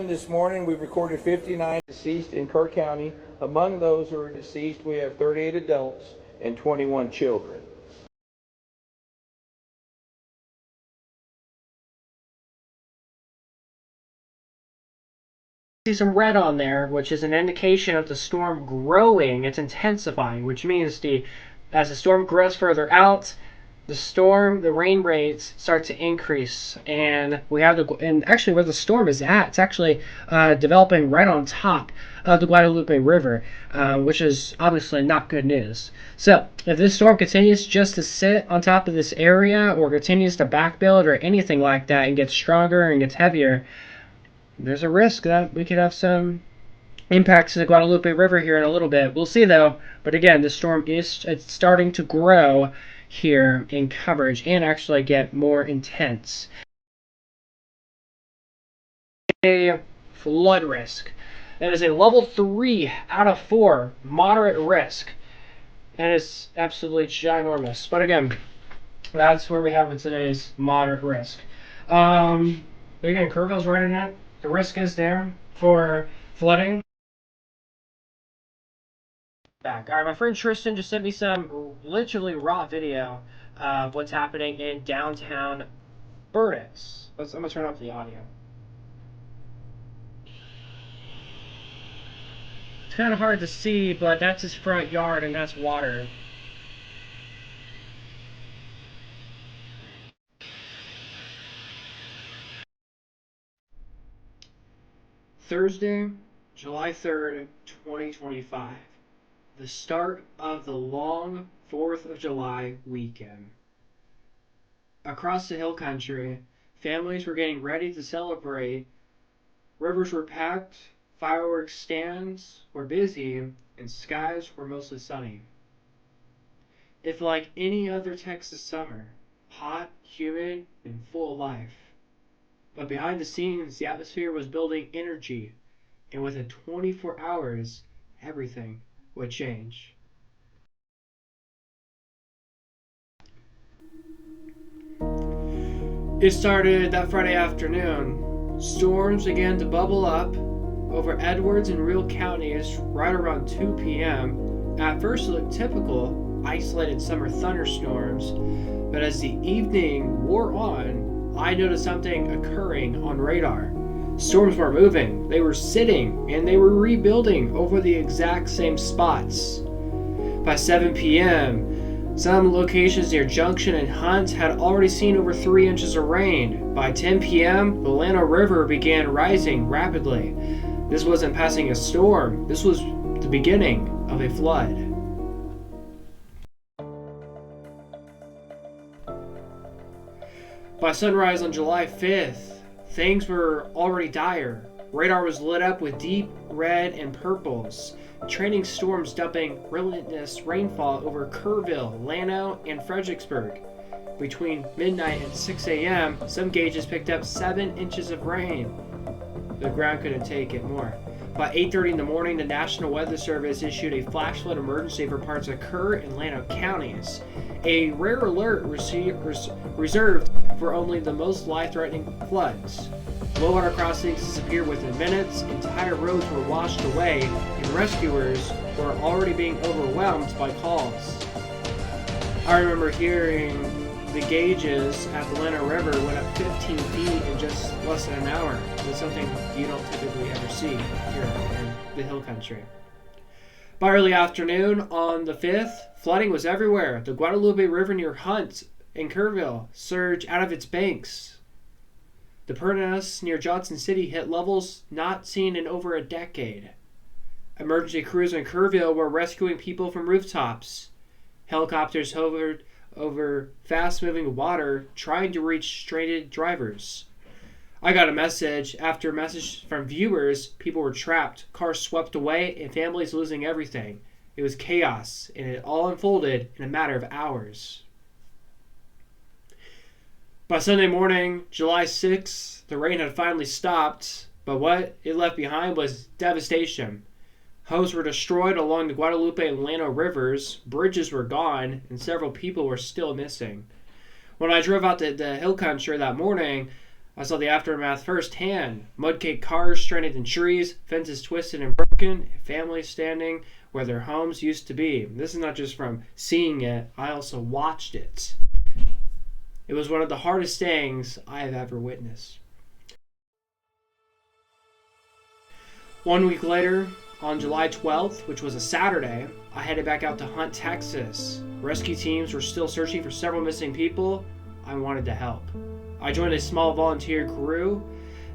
This morning, we recorded 59 deceased in Kerr County. Among those who are deceased, we have 38 adults and 21 children. See some red on there, which is an indication of the storm growing. It's intensifying, which means as the storm grows further out, the rain rates start to increase, and actually where the storm is at, it's actually developing right on top of the Guadalupe River, which is obviously not good news. So if this storm continues just to sit on top of this area, or continues to backbuild or anything like that, and gets stronger and gets heavier, there's a risk that we could have some impacts to the Guadalupe River here in a little bit. We'll see though. But again, the storm it's starting to grow here in coverage and actually get more intense. A flood risk. That is a level 3 out of 4 moderate risk. And it's absolutely ginormous. But again, that's where we have it today's moderate risk. Again, Kerrville's right in that. The risk is there for flooding. Back. All right, my friend Tristan just sent me some literally raw video of what's happening in downtown Burnett. I'm gonna turn off the audio. It's kind of hard to see, but that's his front yard and that's water. Thursday, July 3rd, 2025. The start of the long 4th of July weekend. Across the hill country, families were getting ready to celebrate. Rivers were packed, fireworks stands were busy, and skies were mostly sunny. If like any other Texas summer, hot, humid, and full of life. But behind the scenes, the atmosphere was building energy, and within 24 hours, everything would change. It started that Friday afternoon. Storms began to bubble up over Edwards and Real counties right around 2 p.m. At first it looked typical, isolated summer thunderstorms, but as the evening wore on, I noticed something occurring on radar. Storms were moving, they were sitting, and they were rebuilding over the exact same spots. By 7 p.m., some locations near Junction and Hunt had already seen over 3 inches of rain. By 10 p.m., the Llano River began rising rapidly. This wasn't passing a storm, this was the beginning of a flood. By sunrise on July 5th, things were already dire. Radar was lit up with deep red and purples. Training storms dumping relentless rainfall over Kerrville, Llano, and Fredericksburg. Between midnight and 6 a.m., some gauges picked up 7 inches of rain. The ground couldn't take it more. By 8:30 in the morning, the National Weather Service issued a flash flood emergency for parts of Kerr and Llano counties. A rare alert reserved for only the most life-threatening floods. Low water crossings disappeared within minutes, entire roads were washed away, and rescuers were already being overwhelmed by calls. I remember hearing the gauges at the Llano River went up 15 feet in just less than an hour. It's something you don't typically ever see here in the hill country. By early afternoon on the 5th, flooding was everywhere. The Guadalupe River near Hunt and Kerrville surged out of its banks. The Pernas near Johnson City hit levels not seen in over a decade. Emergency crews in Kerrville were rescuing people from rooftops. Helicopters hovered over fast-moving water, trying to reach stranded drivers. I got a message after message from viewers. People were trapped, cars swept away, and families losing everything. It was chaos, and it all unfolded in a matter of hours. By Sunday morning, July 6th, the rain had finally stopped, but what it left behind was devastation. Homes were destroyed along the Guadalupe and Llano rivers, bridges were gone, and several people were still missing. When I drove out to the hill country that morning, I saw the aftermath firsthand. Mudcake cars stranded in trees, fences twisted and broken, families standing where their homes used to be. This is not just from seeing it, I also watched it. It was one of the hardest things I have ever witnessed. 1 week later, on July 12th, which was a Saturday, I headed back out to Hunt, Texas. Rescue teams were still searching for several missing people. I wanted to help. I joined a small volunteer crew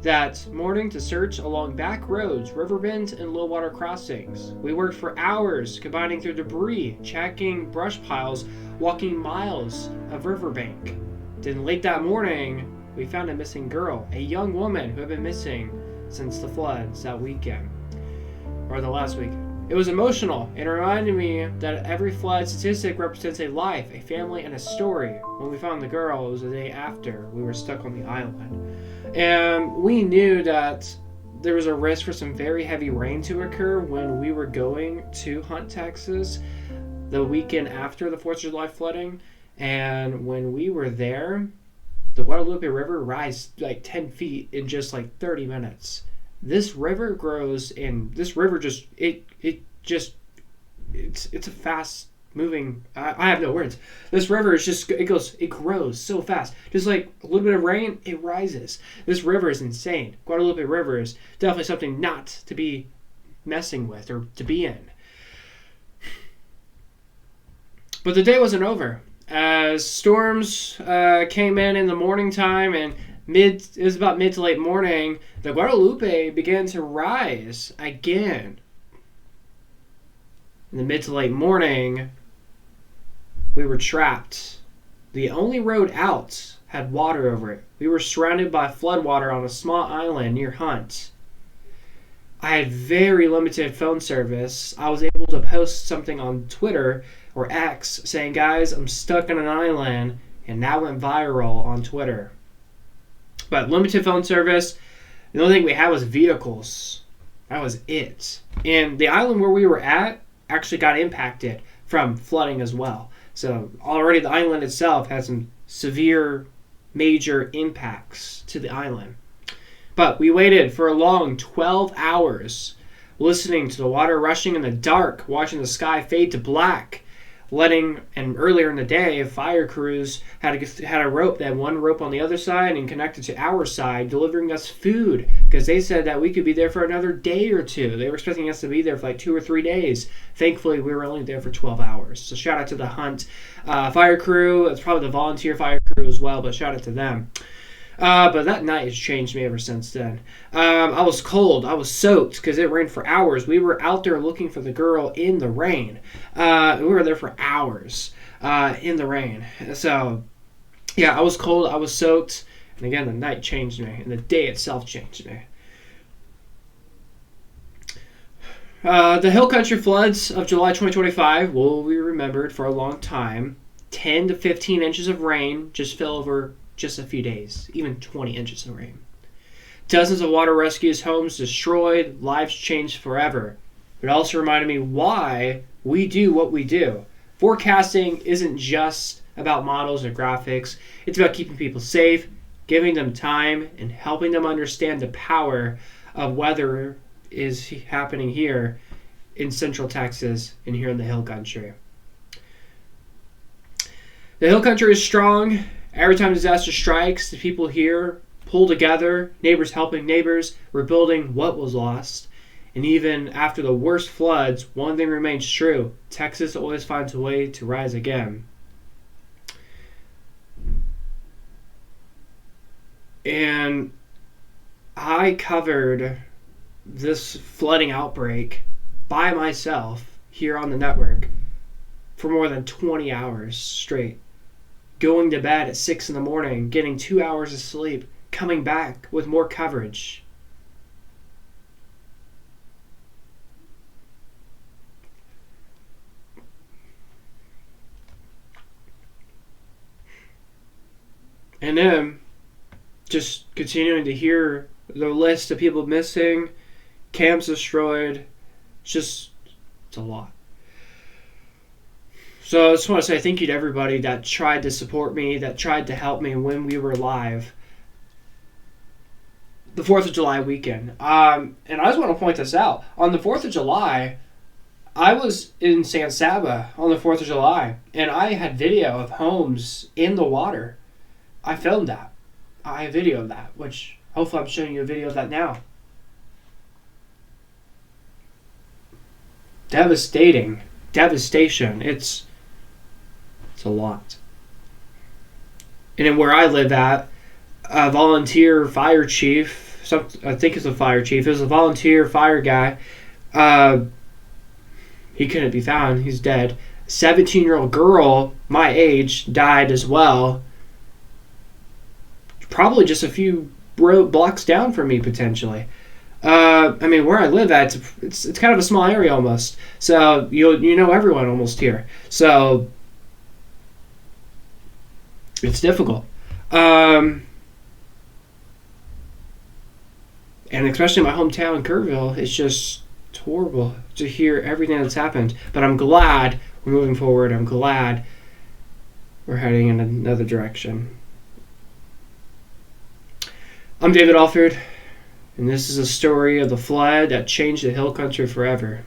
that morning to search along back roads, river bends, and low water crossings. We worked for hours, combining through debris, checking brush piles, walking miles of riverbank. Then late that morning, we found a missing girl, a young woman who had been missing since the floods that weekend, or the last weekend. It was emotional and reminded me that every flood statistic represents a life, a family, and a story. When we found the girl, it was the day after we were stuck on the island. And we knew that there was a risk for some very heavy rain to occur when we were going to Hunt, Texas, the weekend after the 4th of July flooding. And when we were there, the Guadalupe River rose like 10 feet in just like 30 minutes. This river grows, and this river just, it's a fast moving, I have no words. This river is just, it grows so fast. Just like a little bit of rain, it rises. This river is insane. Guadalupe River is definitely something not to be messing with or to be in. But the day wasn't over. As storms came in the morning time, and it was about mid to late morning, the Guadalupe began to rise again. In the mid to late morning, we were trapped. The only road out had water over it. We were surrounded by floodwater on a small island near Hunt. I had very limited phone service. I was able to post something on Twitter or X saying, guys, I'm stuck on an island, and that went viral on Twitter. But limited phone service, the only thing we had was vehicles. That was it. And the island where we were at actually got impacted from flooding as well. So already the island itself had some severe major impacts to the island. But we waited for a long 12 hours, listening to the water rushing in the dark, watching the sky fade to black, and earlier in the day, fire crews had a rope, they had one rope on the other side and connected to our side, delivering us food, because they said that we could be there for another day or two. They were expecting us to be there for like 2 or 3 days. Thankfully, we were only there for 12 hours. So shout out to the Hunt fire crew. It's probably the volunteer fire crew as well, but shout out to them. But that night has changed me ever since then. I was cold. I was soaked because it rained for hours. We were out there looking for the girl in the rain. We were there for hours in the rain. So, yeah, I was cold. I was soaked. And again, the night changed me. And the day itself changed me. The hill country floods of July 2025 will be remembered for a long time. 10 to 15 inches of rain just fell over just a few days, even 20 inches of rain. Dozens of water rescues, homes destroyed, lives changed forever. It also reminded me why we do what we do. Forecasting isn't just about models or graphics. It's about keeping people safe, giving them time, and helping them understand the power of weather is happening here in Central Texas and here in the Hill Country. The Hill Country is strong. Every time disaster strikes, the people here pull together, neighbors helping neighbors, rebuilding what was lost. And even after the worst floods, one thing remains true. Texas always finds a way to rise again. And I covered this flooding outbreak by myself here on the network for more than 20 hours straight. Going to bed at 6 in the morning, getting 2 hours of sleep, coming back with more coverage. And then just continuing to hear the list of people missing, camps destroyed. It's a lot. So I just want to say thank you to everybody that tried to support me, that tried to help me when we were live. the 4th of July weekend. And I just want to point this out. On the 4th of July, I was in San Saba on the 4th of July, and I had video of homes in the water. I filmed that. I videoed that, which hopefully I'm showing you a video of that now. Devastation. It's a lot. And then where I live at, a volunteer fire chief, I think it's a fire chief, it was a volunteer fire guy. He couldn't be found. He's dead. 17-year-old girl, my age, died as well. Probably just a few blocks down from me, potentially. I mean, where I live at, it's kind of a small area almost. So you know everyone almost here. So it's difficult. And especially my hometown in Kerrville, it's horrible to hear everything that's happened. But I'm glad we're moving forward. I'm glad we're heading in another direction. I'm David Alford, and this is a story of the flood that changed the hill country forever.